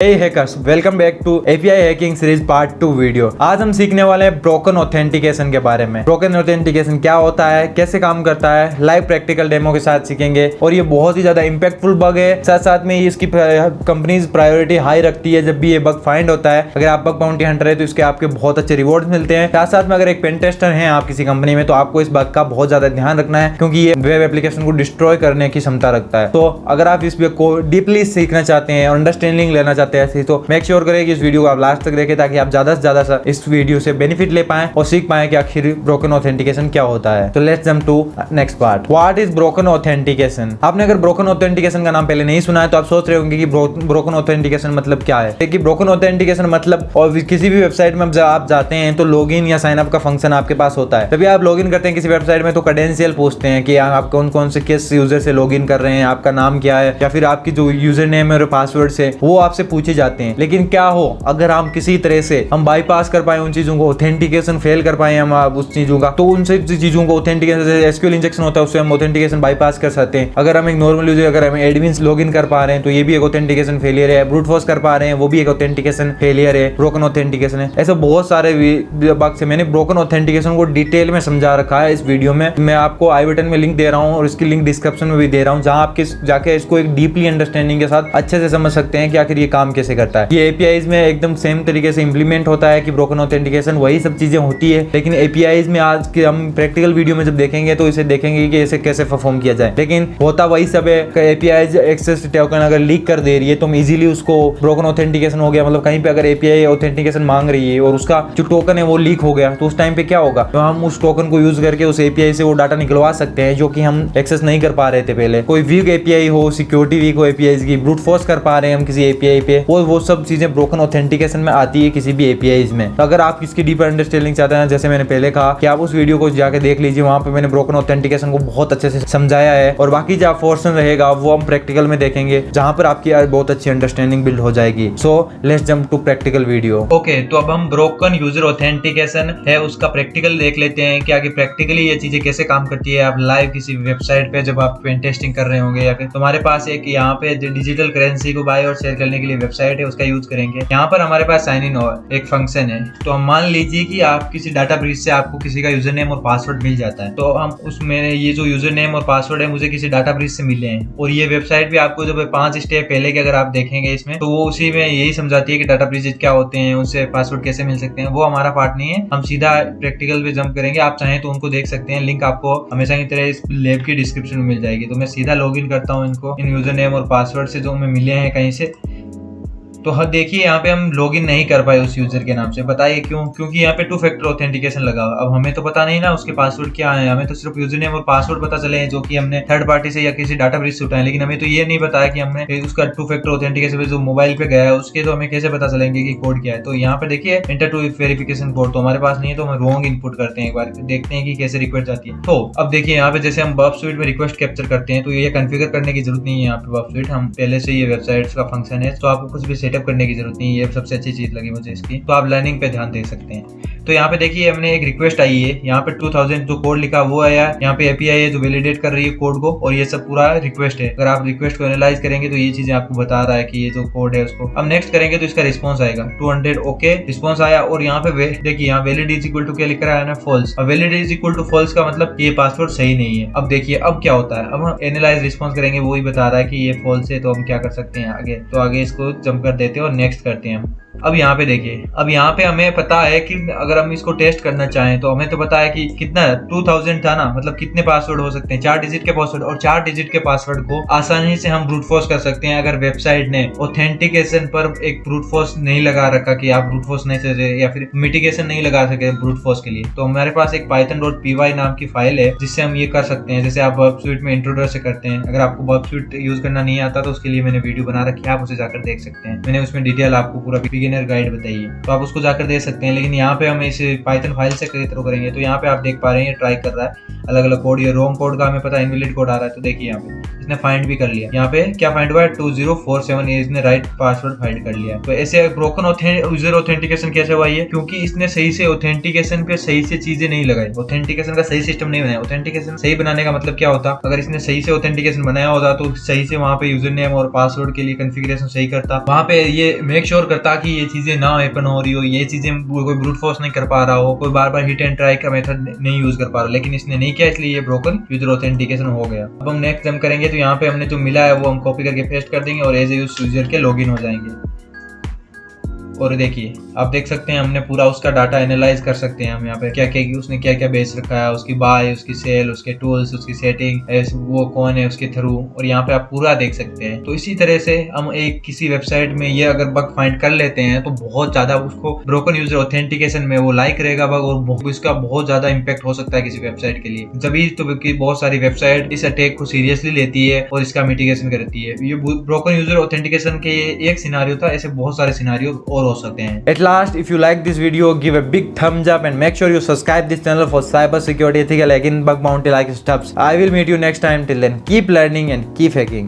Hey hackers, welcome back to API hacking series part 2 video. आज हम सीखने वाले हैं ब्रोकन ऑथेंटिकेशन के बारे में। ब्रोकन ऑथेंटिकेशन क्या होता है, कैसे काम करता है, लाइव प्रैक्टिकल डेमो के साथ सीखेंगे। और ये बहुत ही ज्यादा इंपैक्टफुल बग है। साथ साथ में इसकी कंपनीज प्रायोरिटी हाई रखती है जब भी ये बग फाइंड होता है। अगर आप बग बाउंटी हंटर है तो इसके आपके बहुत अच्छे रिवॉर्ड मिलते हैं। साथ साथ में अगर एक पेन टेस्टर हैं आप किसी कंपनी में, तो आपको इस बग का बहुत ज्यादा ध्यान रखना है, क्योंकि ये वेब एप्लीकेशन को डिस्ट्रॉय करने की क्षमता रखता है। तो अगर आप इस बग को डीपली सीखना चाहते हैं और अंडरस्टैंडिंग लेना चाहते हैं तो मेक श्योर करें कि इस वीडियो को आप लास्ट तक देखें, ताकि आप ज्यादा से ज्यादा इस वीडियो से बेनिफिट ले पाएं और सीख पाएं कि आखिर ब्रोकन ऑथेंटिकेशन क्या होता है। तो let's jump to next part. What is broken authentication? आपने अगर ब्रोकन ऑथेंटिकेशन का नाम पहले नहीं सुना है तो आप सोच रहे होंगे कि ब्रोकन ऑथेंटिकेशन मतलब क्या है। देखिए, ब्रोकन ऑथेंटिकेशन मतलब, और किसी भी वेबसाइट में आप जाते हैं तो लॉगिन या साइन अप का फंक्शन आपके पास होता है। तभी आप लॉगिन करते हैं किसी वेबसाइट में तो क्रेडेंशियल पूछते हैं कि आप कौन कौन से किस यूजर से लॉगिन कर रहे हैं, आपका नाम क्या है, या फिर आपकी जो यूजर नेम और पासवर्ड से वो आपसे पूछे जाते हैं। लेकिन क्या हो अगर हम किसी तरह से हम बाईपास कर पाए उन चीजों को, ऑथेंटिकेशन फेल कर पाए हम उस चीजों का, तो उनसे चीजों को ऑथेंटिकेशन, एसक्यूएल इंजेक्शन होता है उससे हम ऑथेंटिकेशन बाईपास कर सकते हैं। अगर हम एक नॉर्मल यूजर, अगर हम एडमिन लॉगिन कर पा रहे हैं तो ये भी एक ऑथेंटिकेशन फेलियर है। ब्रूट फोर्स कर पा रहे हैं वो भी एक ऑथेंटिकेशन फेलियर है, ब्रोकन ऑथेंटिकेशन है। ऐसे बहुत सारे बग से मैंने ब्रोकन ऑथेंटिकेशन को डिटेल में समझा रखा है इस वीडियो में। मैं आपको आई बटन में लिंक दे रहा हूँ और इसकी लिंक डिस्क्रिप्शन में भी दे रहा हूँ, जहां आप जाके इसको एक डीपली अंडरस्टैंडिंग के साथ अच्छे से समझ सकते हैं कि आखिर ये काम कैसे करता है। ये एपीआईज में एकदम सेम तरीके से इंप्लीमेंट होता है कि ब्रोकन ऑथेंटिकेशन वही सब चीजें होती है। लेकिन एपीआईज में आज के हम प्रैक्टिकल वीडियो में जब देखेंगे तो इसे देखेंगे कि इसे कैसे परफॉर्म किया जाए। लेकिन होता वही सब है। एपीआईज एक्सेस टोकन अगर लीक कर दे रही है तो हम इजीली उसको ब्रोकन ऑथेंटिकेशन हो गया, मतलब कहीं पे अगर एपीआई ऑथेंटिकेशन मांग रही है और उसका जो टोकन है वो लीक हो गया, तो उस टाइम पे क्या होगा, तो हम उस टोकन को यूज करके उस एपीआई से वो डाटा निकलवा सकते हैं जो कि हम एक्सेस नहीं कर पा रहे थे पहले। कोई वीक एपीआई हो, सिक्योरिटी वीक हो एपीआई की, ब्रूट फोर्स कर पा रहे हैं हम किसी एपीआई पे, वो सब चीजें ब्रोकन ऑथेंटिकेशन में आती है किसी भी एपीआईज में। तो अगर आप इसकी डीपर अंडरस्टैंडिंग चाहते हैं, जैसे मैंने पहले कहा कि आप उस वीडियो को जाके देख लीजिए, वहां पे मैंने ब्रोकन ऑथेंटिकेशन को बहुत अच्छे से समझाया है। और बाकी जो पोर्शन रहेगा वो हम प्रैक्टिकल में देखेंगे, जहां पर आपकी बहुत अच्छी अंडरस्टैंडिंग बिल्ड हो जाएगी। So let's jump to practical video. Okay, तो अब हम ब्रोकन यूजर ऑथेंटिकेशन है उसका प्रैक्टिकल देख लेते हैं कि आगे प्रैक्टिकली ये चीजें कैसे काम करती है। आप लाइव किसी वेबसाइट पे जब आप पेन टेस्टिंग कर रहे होंगे, या फिर तुम्हारे पास एक यहाँ पे डिजिटल करेंसी को बाय और सेल करने के लिए वेबसाइट है, उसका यूज करेंगे। यहाँ पर हमारे पास साइन इन एक फंक्शन है। तो हम मान लीजिए कि आप किसी डाटा ब्रीच से आपको किसी का यूजर नेम और पासवर्ड मिल जाता है, तो हम उसमें ये जो यूजर नेम और पासवर्ड है मुझे किसी डाटा ब्रीच से मिले हैं, और ये वेबसाइट भी आपको जब 5 स्टेप पहले के अगर आप देखेंगे इसमें, तो वो उसी में यही समझाती है कि डाटा ब्रीच क्या होते हैं, उससे पासवर्ड कैसे मिल सकते हैं। वो हमारा पार्ट नहीं है, हम सीधा प्रैक्टिकल पे जंप करेंगे। आप चाहें तो उनको देख सकते हैं, लिंक आपको हमेशा की तरह इस लैब की डिस्क्रिप्शन में मिल जाएगी। तो मैं सीधा लॉग इन करता हूँ इनको, इन यूजर नेम और पासवर्ड से जो हमें मिले हैं कहीं से। तो देखिए यहाँ पे हम लॉगिन नहीं कर पाए उस यूजर के नाम से। बताइए क्यों? क्योंकि यहाँ पे 2 फैक्टर ऑथेंटिकेशन लगा हुआ। अब हमें तो पता नहीं ना उसके पासवर्ड क्या है, हमें तो सिर्फ यूजर नेम और पासवर्ड पता चले हैं जो कि हमने थर्ड पार्टी से या किसी डाटा ब्रीच से उठाए। लेकिन हमें तो ये नहीं बताया कि हमने उसका 2 फैक्टर ऑथेंटिकेशन जो मोबाइल पे गया है उसके तो हमें कैसे पता चलेंगे कि कोड क्या है। तो यहाँ पे देखिए इंटर टू वेरिफिकेशन कोड तो हमारे पास नहीं है, तो हम रॉन्ग इनपुट करते हैं। एक बार देखते हैं कि कैसे रिक्वेस्ट जाती है। तो अब देखिए यहाँ पे जैसे हम बब स्वीट में रिक्वेस्ट कैप्चर करते हैं, तो ये कॉन्फ़िगर करने की जरूरत नहीं है। यहाँ पे बब स्वीट हम पहले से ये वेबसाइट का फंक्शन है, तो आपको कुछ भी सेटअप करने की जरूरत नहीं है। ये सबसे अच्छी चीज लगी मुझे इसकी। तो आप लर्निंग पे ध्यान दे सकते हैं। तो यहाँ पे देखिए हमने एक रिक्वेस्ट आई है, यहाँ पे 2000 जो कोड लिखा वो आया, यहाँ पे एपीआई है जो वैलिडेट कर रही है कोड को, और ये सब पूरा रिक्वेस्ट है। अगर आप रिक्वेस्ट को एनालाइज करेंगे तो ये चीजें आपको बता रहा है कि ये जो कोड है उसको अब नेक्स्ट करेंगे तो इसका रिस्पॉन्स आएगा 200 ओके रिस्पॉन्स आया। और यहाँ पे देखिए यहाँ वैलिड इज इक्वल टू क्या लिख रहा है ना, फॉल्स। अब valid is equal to false का मतलब ये पासवर्ड सही नहीं है। अब देखिए अब क्या होता है, अब हम एनालाइज रिस्पॉन्स करेंगे, वो ही बता रहा है कि ये फॉल्स है। तो हम क्या कर सकते हैं आगे, तो आगे इसको जंप कर देते हैं और नेक्स्ट करते हैं हम। अब यहाँ पे देखिए, अब यहाँ पे हमें पता है कि अगर हम इसको टेस्ट करना चाहें तो हमें तो पता है कि कितना 2000 था ना, मतलब कितने पासवर्ड हो सकते हैं, 4 डिजिट के पासवर्ड। और 4 डिजिट के पासवर्ड को आसानी से हम ब्रूट फोर्स कर सकते हैं अगर वेबसाइट ने ऑथेंटिकेशन पर एक ब्रूट फोर्स नहीं लगा रखा कि आप ब्रूट फोर्स नहीं कर, या फिर मिटिगेशन नहीं लगा सके ब्रूट फोर्स के लिए। तो हमारे पास एक python.py नाम की फाइल है जिससे हम ये कर सकते हैं, जैसे आप बब स्वीट में इंट्रोडर से करते हैं। अगर आपको बब स्वीट यूज करना नहीं आता तो उसके लिए मैंने वीडियो बना रखी है, आप उसे जाकर देख सकते हैं। मैंने उसमें डिटेल आपको पूरा बिगिनर गाइड बताई है, तो आप उसको जाकर देख सकते हैं। लेकिन यहाँ पे हम इसे पाइथन फाइल से थ्रू करेंगे। तो यहाँ पे आप देख पा रहे हैं ट्राई कर रहा है अलग अलग कोड। ये रॉन्ग कोड का हमें पता है, इनवैलिड कोड आ रहा है। तो देखिए यहाँ पे इसने फाइंड भी कर लिया। यहाँ पे क्या फाइंड हुआ है 2047, इसने राइट पासवर्ड फाइंड कर लिया। तो ऐसे ब्रोकन यूजर ऑथेंटिकेशन कैसे हुआ है? क्योंकि इसने सही से ऑथेंटिकेशन पे सही से चीजें नहीं लगाई, ऑथेंटिकेशन का सही सिस्टम नहीं बनाया। ऑथेंटिकेशन सही बनाने का मतलब क्या होता? अगर इसने सही से ऑथेंटिकेशन बनाया होता तो सही से वहां पे यूजर नेम और पासवर्ड के लिए कॉन्फ़िगरेशन सही करता, वहां पे ये मेक श्योर करता कि ये चीजें ना ओपन हो रही हो, ये चीजें कोई ब्रूट फोर्स नहीं कर पा रहा हो, कोई बार बार हिट एंड ट्राई का मेथड नहीं यूज कर पा रहा। लेकिन इसने नहीं किया, इसलिए ये ब्रोकन यूजर ऑथेंटिकेशन हो गया। अब हम नेक्स्ट जंप करेंगे तो यहाँ पे हमने जो मिला है वो हम कॉपी करके पेस्ट कर देंगे और एज ए यूजर के लॉगिन हो जाएंगे। और देखिए आप देख सकते हैं हमने पूरा उसका डाटा एनालाइज कर सकते हैं हम यहाँ पे क्या क्या उसने क्या क्या बेच रखा है, उसकी बाय, उसकी सेल, उसके टूल्स, उसकी सेटिंग, वो कौन है उसके थ्रू, और यहाँ पे आप पूरा देख सकते हैं। तो इसी तरह से हम एक किसी वेबसाइट में ये अगर बग फाइंड कर लेते हैं तो बहुत ज्यादा उसको ब्रोकन यूजर ऑथेंटिकेशन में वो लाइक रहेगा बग, और इसका बहुत ज्यादा इंपैक्ट हो सकता है किसी वेबसाइट के लिए। जब तो बहुत सारी वेबसाइट इस अटैक को सीरियसली लेती है और इसका मिटिगेशन करती है। ये ब्रोकन यूजर ऑथेंटिकेशन के एक सिनारियो था, ऐसे बहुत सारे सिनारियो और हो सकते हैं। At last, if you like this video, give a big thumbs up and make sure you subscribe this channel for cyber security, ethical hacking, bug bounty like stuffs. I will meet you next time. Till then, keep learning and keep hacking.